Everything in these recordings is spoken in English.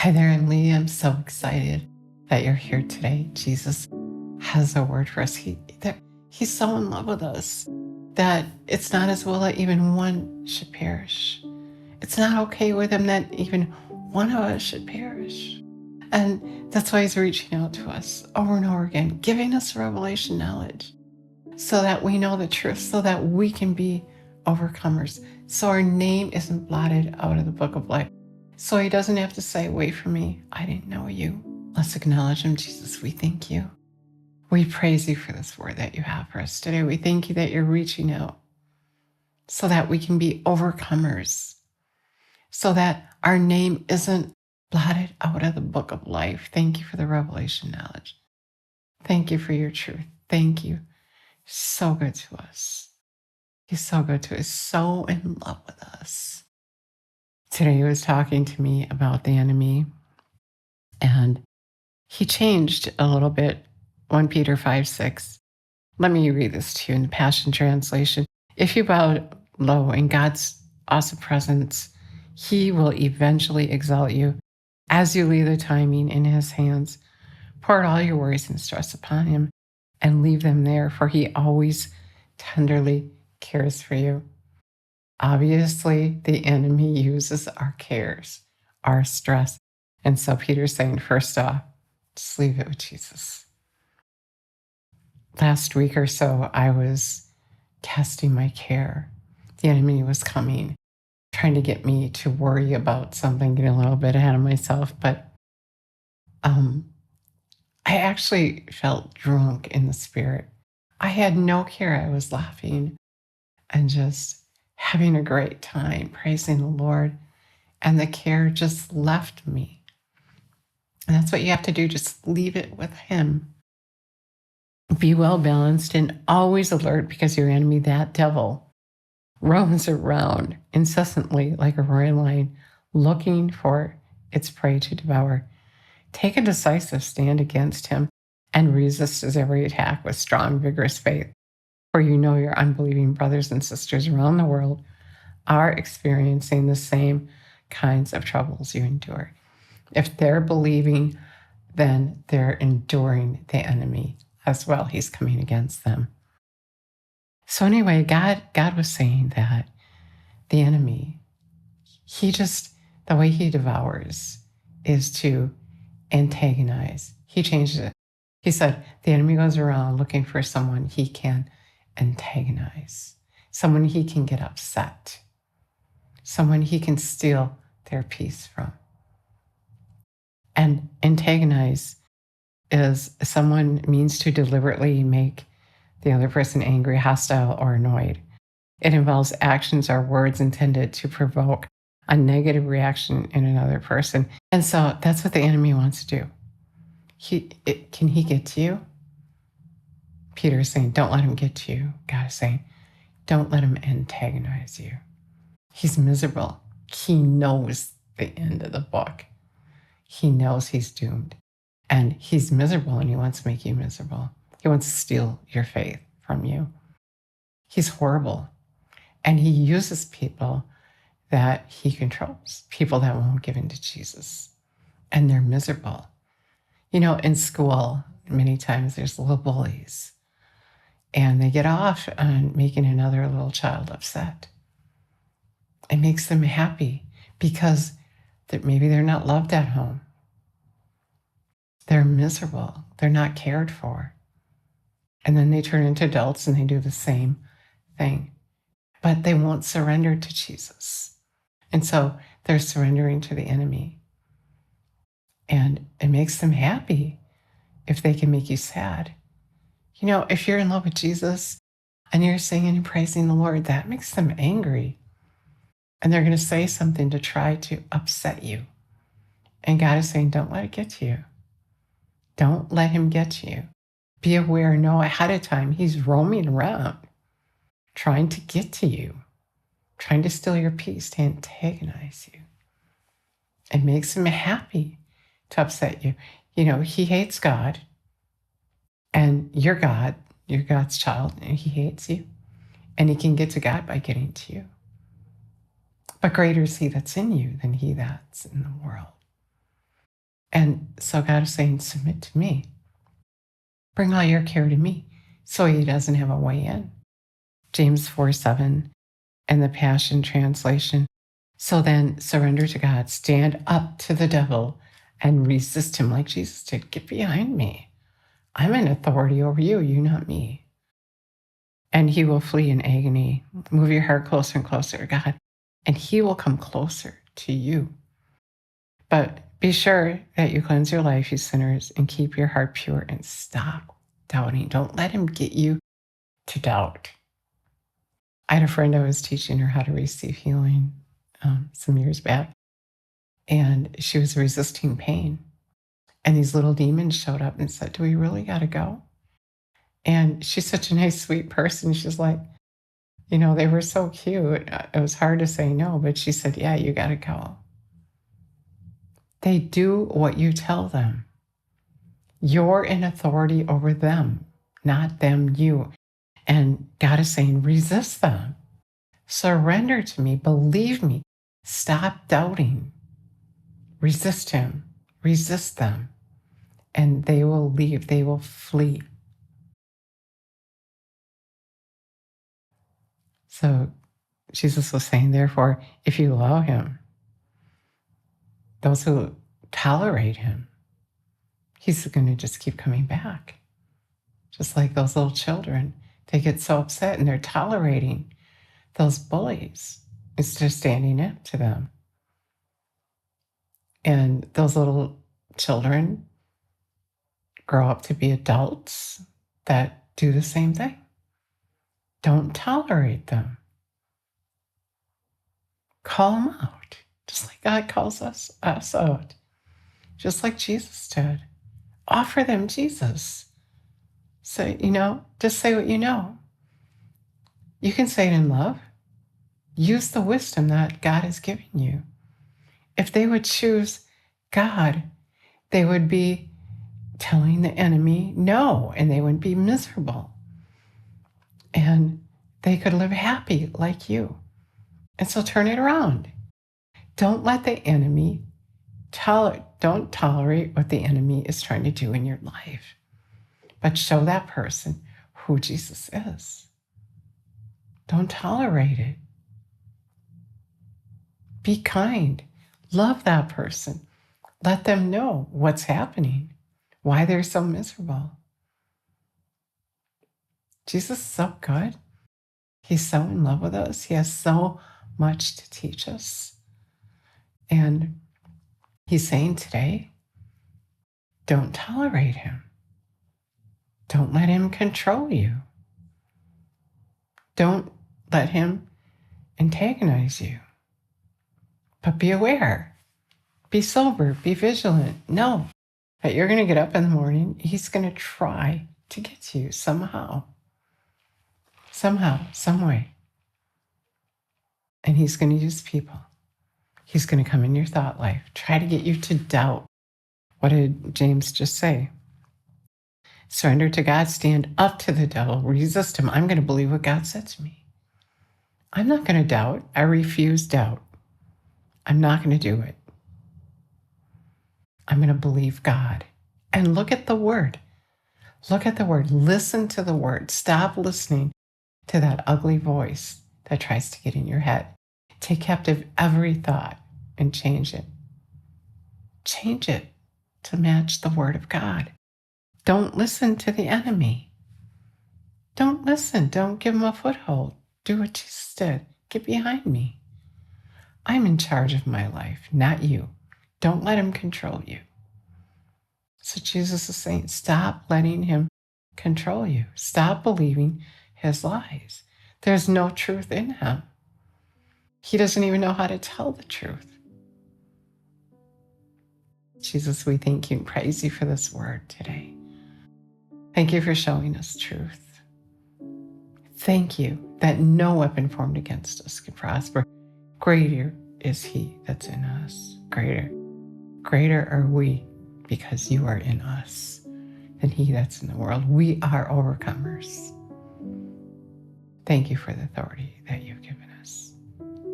Hi there, Emily. I'm so excited that you're here today. Jesus has a word for us. He's so in love with us that it's not his will that even one should perish. It's not okay with him that even one of us should perish. And that's why he's reaching out to us over and over again, giving us revelation knowledge so that we know the truth, so that we can be overcomers. So our name isn't blotted out of the book of life. So he doesn't have to say, wait for me, I didn't know you. Let's acknowledge him. Jesus, we thank you. We praise you for this word that you have for us today. We thank you that you're reaching out so that we can be overcomers, so that our name isn't blotted out of the book of life. Thank you for the revelation knowledge. Thank you for your truth. Thank you. So good to us. He's so good to us, so in love with us. Today he was talking to me about the enemy, and he changed a little bit. 1 Peter 5:6. Let me read this to you in the Passion Translation. If you bow low in God's awesome presence, he will eventually exalt you as you leave the timing in his hands. Pour all your worries and stress upon him and leave them there, for he always tenderly cares for you. Obviously, the enemy uses our cares, our stress. And so Peter's saying, first off, just leave it with Jesus. Last week or so, I was casting my care. The enemy was coming, trying to get me to worry about something, getting a little bit ahead of myself. But I actually felt drunk in the spirit. I had no care. I was laughing and just having a great time, praising the Lord. And the care just left me. And that's what you have to do. Just leave it with him. Be well balanced and always alert, because your enemy, that devil, roams around incessantly like a roaring lion, looking for its prey to devour. Take a decisive stand against him and resist his every attack with strong, vigorous faith. For you know your unbelieving brothers and sisters around the world are experiencing the same kinds of troubles you endure. If they're believing, then they're enduring the enemy as well. He's coming against them. So anyway, God was saying that the enemy, the way he devours is to antagonize. He changed it. He said the enemy goes around looking for someone he can antagonize, someone he can get upset, someone he can steal their peace from. And antagonize is someone means to deliberately make the other person angry, hostile, or annoyed. It involves actions or words intended to provoke a negative reaction in another person. And so that's what the enemy wants to do. Can he get to you? Peter is saying, don't let him get to you. God is saying, don't let him antagonize you. He's miserable. He knows the end of the book. He knows he's doomed. And he's miserable, and he wants to make you miserable. He wants to steal your faith from you. He's horrible. And he uses people that he controls, people that won't give in to Jesus. And they're miserable. You know, in school, many times there's little bullies, and they get off on making another little child upset. It makes them happy because maybe they're not loved at home. They're miserable. They're not cared for. And then they turn into adults and they do the same thing. But they won't surrender to Jesus. And so they're surrendering to the enemy. And it makes them happy if they can make you sad. You know, if you're in love with Jesus and you're singing and praising the Lord, that makes them angry. And they're going to say something to try to upset you. And God is saying, don't let it get to you. Don't let him get to you. Be aware, know ahead of time, he's roaming around, trying to get to you, trying to steal your peace, to antagonize you. It makes him happy to upset you. You know, he hates God, and you're God's child, and he hates you. And he can get to God by getting to you. But greater is he that's in you than he that's in the world. And so God is saying, submit to me. Bring all your care to me so he doesn't have a way in. James 4:7 and the Passion Translation. So then surrender to God, stand up to the devil and resist him like Jesus did. Get behind me. I'm in authority over you, you not me. And he will flee in agony. Move your heart closer and closer to God, and he will come closer to you. But be sure that you cleanse your life, you sinners, and keep your heart pure and stop doubting. Don't let him get you to doubt. I had a friend, I was teaching her how to receive healing some years back, and she was resisting pain. And these little demons showed up and said, do we really got to go? And she's such a nice, sweet person. She's like, they were so cute. It was hard to say no, but she said, yeah, you got to go. They do what you tell them. You're in authority over them, not them, you. And God is saying, resist them. Surrender to me. Believe me. Stop doubting. Resist him. Resist them. And they will leave. They will flee. So Jesus was saying, therefore, if you allow him, those who tolerate him, he's going to just keep coming back. Just like those little children, they get so upset and they're tolerating those bullies instead of standing up to them. And those little children grow up to be adults that do the same thing. Don't tolerate them. Call them out, just like God calls us out, just like Jesus did. Offer them Jesus. So, just say what you know. You can say it in love. Use the wisdom that God has given you. If they would choose God, they would be telling the enemy no, and they wouldn't be miserable. And they could live happy like you. And so turn it around. Don't let the enemy don't tolerate what the enemy is trying to do in your life, but show that person who Jesus is. Don't tolerate it. Be kind. Love that person. Let them know what's happening, why they're so miserable. Jesus is so good. He's so in love with us. He has so much to teach us. And he's saying today, don't tolerate him. Don't let him control you. Don't let him antagonize you. But be aware. Be sober. Be vigilant. Know that you're going to get up in the morning. He's going to try to get to you somehow, some way. And he's going to use people. He's going to come in your thought life, try to get you to doubt. What did James just say? Surrender to God, stand up to the devil, resist him. I'm going to believe what God said to me. I'm not going to doubt. I refuse doubt. I'm not going to do it. I'm going to believe God. And look at the word. Look at the word. Listen to the word. Stop listening to that ugly voice that tries to get in your head. Take captive every thought and change it. Change it to match the word of God. Don't listen to the enemy. Don't listen. Don't give him a foothold. Do what Jesus did. Get behind me. I'm in charge of my life, not you. Don't let him control you. So Jesus is saying, stop letting him control you. Stop believing his lies. There's no truth in him. He doesn't even know how to tell the truth. Jesus, we thank you and praise you for this word today. Thank you for showing us truth. Thank you that no weapon formed against us can prosper. Greater is he that's in us. Greater are we because you are in us than he that's in the world. We are overcomers. Thank you for the authority that you've given us.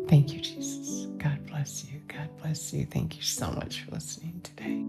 Thank you, Jesus. God bless you. God bless you. Thank you so much for listening today.